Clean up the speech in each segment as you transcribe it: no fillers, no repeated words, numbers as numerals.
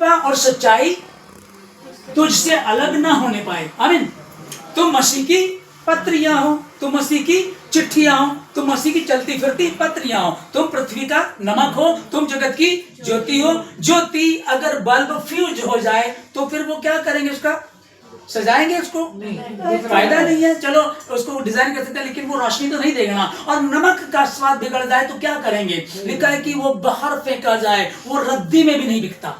कृपा और सच्चाई तुझसे अलग ना होने पाए। आमीन। तुम मसीह की पत्रियां हो, तुम मसीह की चिट्ठियां हो, तुम मसीह की चलती फिरती पत्रियां हो, तुम पृथ्वी का नमक हो, तुम जगत की ज्योति हो। ज्योति अगर बल्ब फ्यूज हो जाए तो फिर वो क्या करेंगे, उसका सजाएंगे उसको? फायदा नहीं है। चलो उसको डिजाइन कर सकते हैं लेकिन वो रोशनी तो नहीं देगा ना। और नमक का स्वाद बिगड़ जाए तो क्या करेंगे? लिखा है कि वो बाहर फेंका जाए, वो रद्दी में भी नहीं बिकता,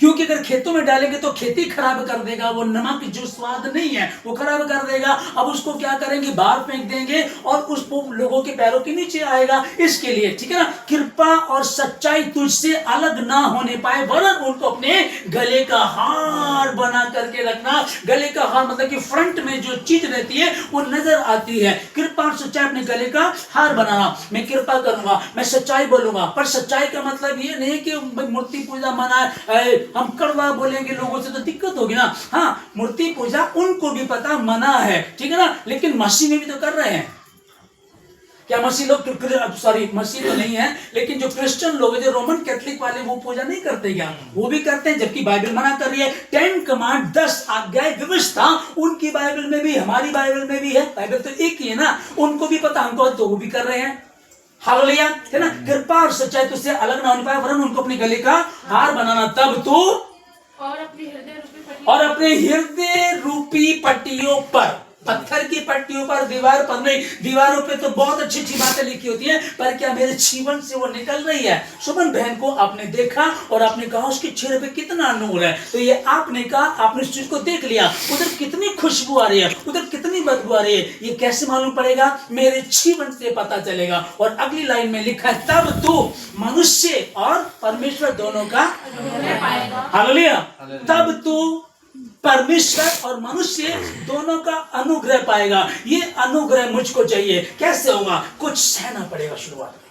क्योंकि अगर खेतों में डालेंगे तो खेती खराब कर देगा। वो नमक जो स्वाद नहीं है वो खराब कर देगा। अब उसको क्या करेंगे? बाहर फेंक देंगे और उस लोगों के पैरों के नीचे आएगा। इसके लिए, ठीक है ना, कृपा और सच्चाई तुझसे अलग ना होने पाए, वरन उनको अपने गले का हार बना करके रखना। गले का हार मतलब कि फ्रंट में जो चीज रहती है वो नजर आती है। कृपा और सच्चाई अपने गले का हार बनाना। मैं कृपा करूंगा, मैं सच्चाई बोलूंगा, पर सच्चाई का मतलब ये नहीं कि मूर्ति पूजा मना, हम कड़वा बोलेंगे लोगों से तो दिक्कत होगी ना। हाँ, मूर्ति पूजा उनको भी पता मना है, ठीक है ना, लेकिन मसीह में भी तो कर रहे हैं। क्या मसीह लोग, सॉरी मसीह तो नहीं है, लेकिन जो क्रिश्चियन लोग, जो रोमन कैथोलिक वाले, वो पूजा नहीं करते क्या? वो भी करते हैं, जबकि बाइबल मना कर रही है। 10 कमांड, 10 आज्ञाएं, व्यवस्था उनकी बाइबल में भी, हमारी बाइबल में भी है। बाइबल तो एक ही है ना, उनको भी पता, हमको तो वो भी कर रहे हैं। हालेलुया, है ना। कृपा और सच्चाई तुझसे अलग ना होने पाए, वरन उनको अपने गले का हार बनाना। तब तू और अपने हृदय रूपी पट्टियों पर, पत्थर की पट्टियों पर, दीवार पर नहीं। दीवारों पे तो बहुत अच्छी अच्छी बातें लिखी होती हैं, पर क्या मेरे जीवन से वो निकल रही है? सुमन बहन को आपने देखा और आपने कहा उसके चेहरे पे कितना नूर है, तो ये आपने कहा, आपने इस चीज को देख लिया, उधर कितनी खुशबू आ रही है, उधर कितनी बदबू आ रही है, ये कैसे मालूम पड़ेगा? मेरे जीवन से पता चलेगा। और अगली लाइन में लिखा है, तब तू मनुष्य और परमेश्वर दोनों का, हालेलुया, तब तू परमेश्वर और मनुष्य दोनों का अनुग्रह पाएगा। ये अनुग्रह मुझको चाहिए। कैसे होगा? कुछ सहना पड़ेगा, शुरुआत में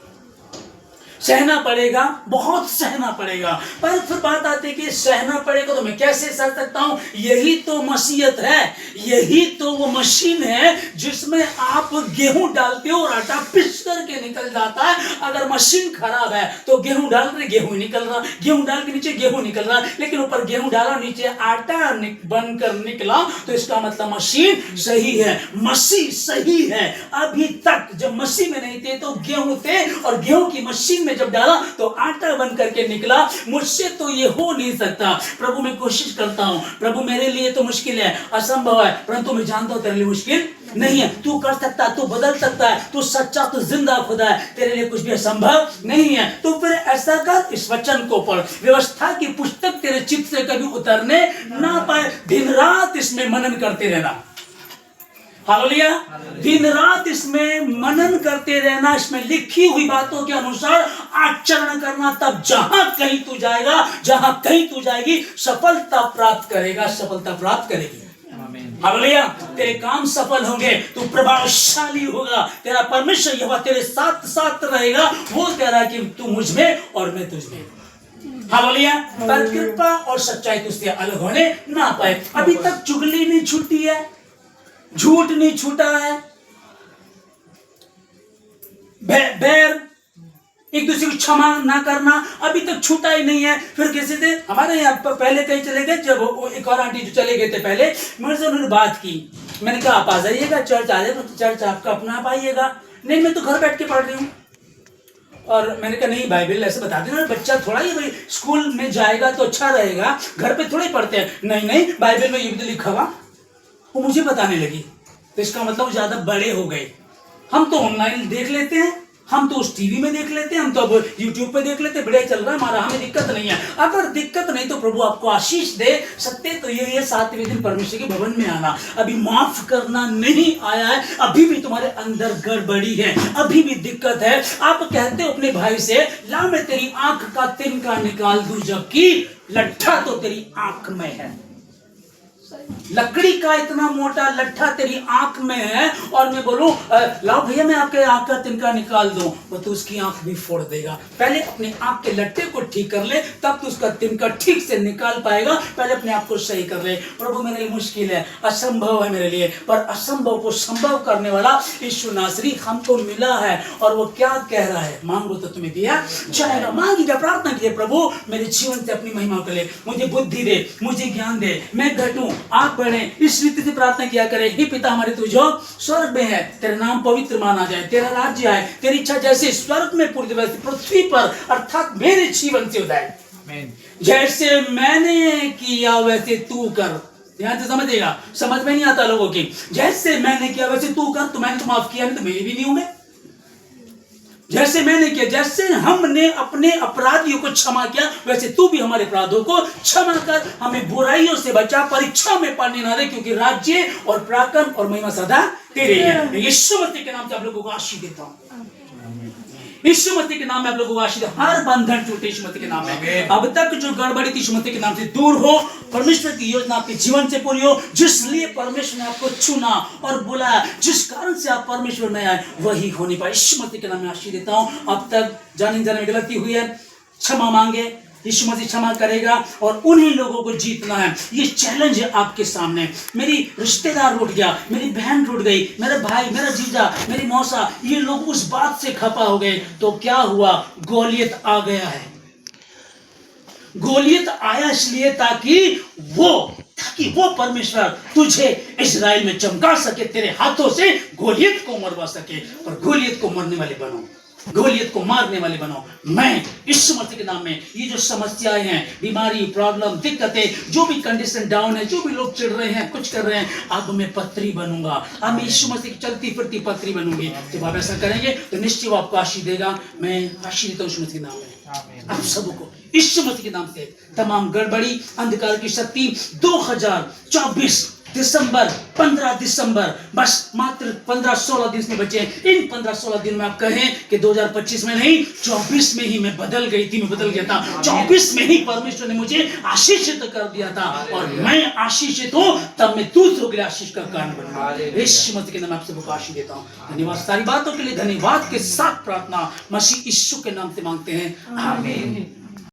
सहना पड़ेगा, बहुत सहना पड़ेगा। पर फिर बात आती है कि सहना पड़ेगा तो मैं कैसे सह सकता हूं? यही तो मसीहत है, यही तो वो मशीन है जिसमें आप गेहूं डालते हो और आटा पिस करके निकल जाता है। अगर मशीन खराब है तो गेहूं डाल रहे, गेहूं निकल रहा, गेहूं डाल के नीचे गेहूं निकल रहा, लेकिन ऊपर गेहूं डाला, नीचे आटा बनकर निकला, तो इसका मतलब मशीन सही है, मसीह सही है। अभी तक जब मसीह में नहीं थे तो गेहूं थे, और गेहूं की मशीन में जब डाला तो आटा बन करके निकला। मुझसे तो ये हो नहीं सकता। प्रभु मैं कोशिश करता हूं, प्रभु मेरे लिए तो मुश्किल है, असंभव है, परंतु मैं जानता हूं तेरे लिए मुश्किल नहीं है। तू कर सकता है, तू बदल सकता है, तू सच्चा, तू जिंदा खुदा है, तेरे लिए कुछ भी असंभव नहीं है। तो फिर ऐसा कर, इस वचन को पढ़, व्यवस्था की पुस्तक तेरे चित्त से कभी उतरने ना पाए। दिन रात इसमें मनन करते रहना। हालेलुया, दिन रात इसमें मनन करते रहना, इसमें लिखी हुई बातों के अनुसार आचरण करना। तब जहां कहीं तू जाएगा, जहां कहीं तू जाएगी, सफलता प्राप्त करेगा, सफलता प्राप्त करेगी। हालेलुया, तेरे काम सफल होंगे, तू प्रभावशाली होगा, तेरा परमेश्वर यहोवा तेरे साथ साथ रहेगा। वो कह रहा है कि तू मुझ में और मैं तुझ में। हालेलुया, पर कृपा और सच्चाई तुझसे अलग होने ना पाए। अभी तक चुगली नहीं छूटी है, झूठ नहीं छूटा है, बैर, एक दूसरे को क्षमा ना करना अभी तक छूटा ही नहीं है। फिर कैसे थे हमारे यहाँ पहले कहीं चले गए, जब वो एक और आंटी जो चले गए थे पहले, मेरे से उन्होंने बात की। मैंने कहा आप आ जाइएगा, चर्च आ जाए, तो चर्च आपका अपना आप आइएगा। नहीं, मैं तो घर बैठ के पढ़ रही हूँ। और मैंने कहा नहीं, बाइबल ऐसे बता देना, बच्चा थोड़ा ही भाई स्कूल में जाएगा तो अच्छा रहेगा, घर पे थोड़ा ही पढ़ते हैं। नहीं नहीं, बाइबल में ये भी तो लिखा हुआ। वो मुझे बताने लगी, तो इसका मतलब ज्यादा बड़े हो गए। हम तो ऑनलाइन देख लेते हैं, हम तो उस टीवी में देख लेते हैं, हम तो अब यूट्यूब पे देख लेते हैं, बढ़िया चल रहा है हमारा, हमें दिक्कत नहीं है। अगर दिक्कत नहीं तो प्रभु आपको आशीष दे। सत्य तो ये है, 7वें दिन परमेश्वर के भवन में आना। अभी माफ करना नहीं आया है, अभी भी तुम्हारे अंदर गड़बड़ी है, अभी भी दिक्कत है। आप कहते हो अपने भाई से, ला मैं तेरी आंख का तिनका निकाल दूं, जबकि लट्ठा तो तेरी आंख में है। लकड़ी का इतना मोटा लट्ठा तेरी आंख में है और मैं बोलूं लाओ भैया मैं आपके आंख का तिनका निकाल दूं, वो तो उसकी आंख भी फोड़ देगा। पहले अपने आंख के लट्ठे को ठीक कर ले, तब तो उसका तिनका ठीक से निकाल पाएगा। पहले अपने आप को सही कर ले। प्रभु मेरे लिए मुश्किल है, असंभव है मेरे लिए, पर असंभव को संभव करने वाला यीशु नासरी हमको मिला है। और वो क्या कह रहा है, मांगो तो तुम्हें दिया जाएगा। मांगिए, प्रार्थना कीजिए, प्रभु मेरे जीवन से अपनी महिमा कर ले, मुझे बुद्धि दे, मुझे ज्ञान दे, मैं घटूं आप बढ़े। इस रीति से प्रार्थना किया करे, हे पिता हमारे तू जो स्वर्ग में है, तेरा नाम पवित्र माना जाए, तेरा राज्य आए, तेरी इच्छा जैसे स्वर्ग में पूरी वैसे पृथ्वी पर अर्थात मेरे जीवन से हो जाए। जैसे मैंने किया वैसे तू कर। ध्यान से समझिएगा, समझ में नहीं आता लोगों की। जैसे मैंने किया वैसे तू कर, तो मैंने तो माफ किया नहीं तो मेरे भी नहीं होंगे। जैसे मैंने किया, जैसे हमने अपने अपराधियों को क्षमा किया वैसे तू भी हमारे अपराधों को क्षमा कर, हमें बुराइयों से बचा, परीक्षा में पड़ने ना दे, क्योंकि राज्य और पराक्रम और महिमा सदा तेरे है। यीशु मसीह के नाम से आप लोगों को आशीष देता हूं। यीशु मसीह के नाम में आप लोगों को आशीष, हर बंधन टूटे यीशु मसीह के नाम में। अब तक जो गड़बड़ी थी यीशु मसीह के नाम से दूर हो, परमेश्वर की योजना आपके जीवन से पूरी हो। जिस लिए परमेश्वर ने आपको चुना और बुलाया, जिस कारण से आप परमेश्वर में आए, वही होने पाए। यीशु मसीह के नाम में आशीष देता हूं। अब तक जाने जाने में गलती हुई है, क्षमा मांगे, यीशु मसीह क्षमा करेगा और उन्हीं लोगों को जीतना है। ये चैलेंज है आपके सामने। मेरी रिश्तेदार रूठ गया, मेरी बहन रूठ गई, मेरा भाई, मेरा जीजा, मेरी मौसा, ये लोग उस बात से खफा हो गए, तो क्या हुआ, गोलियत आ गया है। गोलियत आया इसलिए ताकि वो परमेश्वर तुझे इस्राएल में चमका सके, तेरे हाथों से गोलियत को मरवा सके। और गोलियत को मरने वाले बनो, गोलियत को मारने वाले बनो। मैं यीशु मसीह के नाम में ये जो समस्याएं हैं, बीमारी, प्रॉब्लम, दिक्कतें, जो भी कंडीशन डाउन है, जो भी लोग चिढ़ रहे हैं, कुछ कर रहे हैं, अब मैं पत्री बनूंगा, अब मैं यीशु मसीह की चलती फिरती पत्री बनूंगी। जब आप ऐसा करेंगे तो निश्चय वो आपको आशीष देगा। मैं आशीष देता हूँ यीशु मसीह के नाम में आप सबको, यीशु मसीह के नाम से तमाम गड़बड़ी, अंधकार की शक्ति 2024 दिसंबर 15 दिसंबर, बस मात्र 15-16 दिन में बचे। इन 15-16 दिन में आप कहें कि 2025 में नहीं, 24 में ही मैं बदल गई थी, मैं बदल गया था। 24 में ही परमेश्वर ने मुझे आशीषित कर दिया था और मैं आशीषित हूं, तब मैं दूसरों के लिए आशीष का कारण बनूंगा। यीशु मसीह के नाम आप सबको आशीष देता हूं। धन्यवाद, सारी बातों के लिए धन्यवाद के साथ प्रार्थना मसीह यीशु के नाम से मांगते हैं, आमीन।